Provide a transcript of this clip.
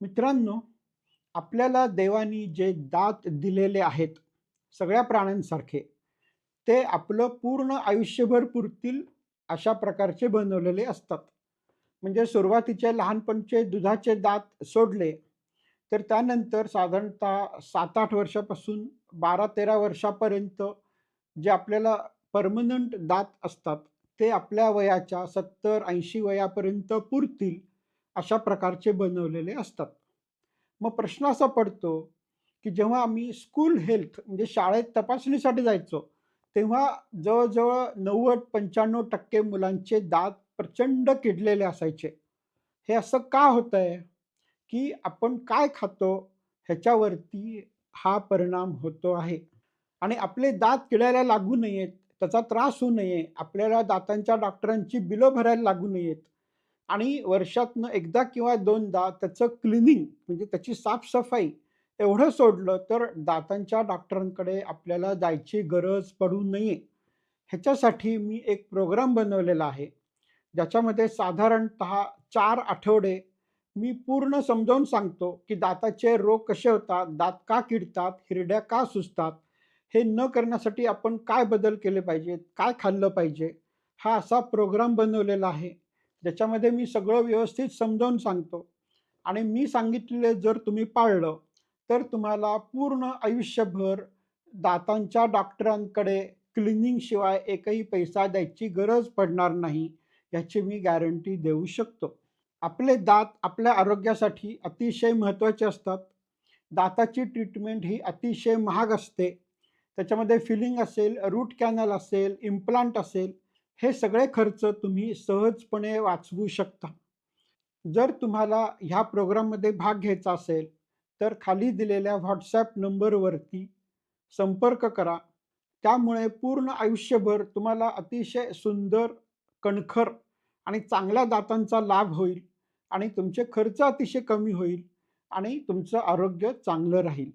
मित्रांनो, आपल्याला देवानी जे दात दिलेले आहेत, सगळ्या प्राण्यांसारखे, ते आपलं पूर्ण आयुष्यभर पुरतील अशा प्रकारचे बनवलेले असतात. म्हणजे सुरुवातीचे लहानपणचे दुधाचे दात सोडले, तर त्यानंतर साधारणतः 7-8 वर्षापासून 12-13 वर्षापर्यंत जे आपल्याला पर्मनंट दात असतात, ते आपल्या वयाच्या 70-80 वयापर्यंत पुरतील अशा प्रकारचे बनवलेले असतात. मग प्रश्न असा पडतो, की जेव्हा आम्ही स्कूल हेल्थ म्हणजे शाळेत तपासणीसाठी जायचो, तेव्हा जवळ-जवळ 90-95% मुलांचे दात प्रचंड किडलेले असायचे. हे असं का होतंय? की आपण काय खातो ह्याच्यावरती हा परिणाम होतो आहे. आणि आपले दात किडायला लागू नयेत, त्याचा त्रास होऊ नये, आपल्याला दातांच्या डॉक्टरांची बिलं भरायला लागू नयेत आणि वर्षातनं एकदा किंवा दोनदा त्याचं क्लिनिंग म्हणजे त्याची साफ-सफाई एवढं सोडलं तर दातांच्या डॉक्टरांकडे आपल्याला जायची गरज पडू नये. ह्याच्यासाठी मी एक प्रोग्राम बनवलेला आहे. ज्याच्यामध्ये साधारणतः 4 आठवडे मी पूर्ण समजावून सांगतो, की दाताचे रोग कसे होतात, दात का किडतात, हिरड्या का सुजतात, हे न करण्यासाठी आपण काय बदल केले पाहिजेत, काय खाल्लं पाहिजे, हा असा प्रोग्राम बनवलेला आहे. ज्याच्यामध्ये मी सगळं व्यवस्थित समजावून सांगतो आणि मी सांगितलेले जर तुम्ही पाळलं, तर तुम्हाला पूर्ण आयुष्यभर दातांच्या डॉक्टरांकडे क्लिनिंगशिवाय एकही पैसा द्यायची गरज पडणार नाही, याची मी गॅरंटी देऊ शकतो. आपले दात आपल्या आरोग्यासाठी अतिशय महत्त्वाचे असतात. दाताची ट्रीटमेंट ही अतिशय महाग असते. त्याच्यामध्ये फिलिंग असेल, रूट कॅनल असेल, इम्प्लांट असेल, हे सगळे खर्च तुम्ही सहजपणे वाचवू शकता. जर तुम्हाला ह्या प्रोग्राममध्ये भाग घ्यायचा असेल, तर खाली दिलेल्या WhatsApp नंबरवरती संपर्क करा. त्यामुळे पूर्ण आयुष्यभर तुम्हाला अतिशय सुंदर, कणखर आणि चांगल्या दातांचा लाभ होईल आणि तुमचे खर्च अतिशय कमी होईल आणि तुमचं आरोग्य चांगलं राहील.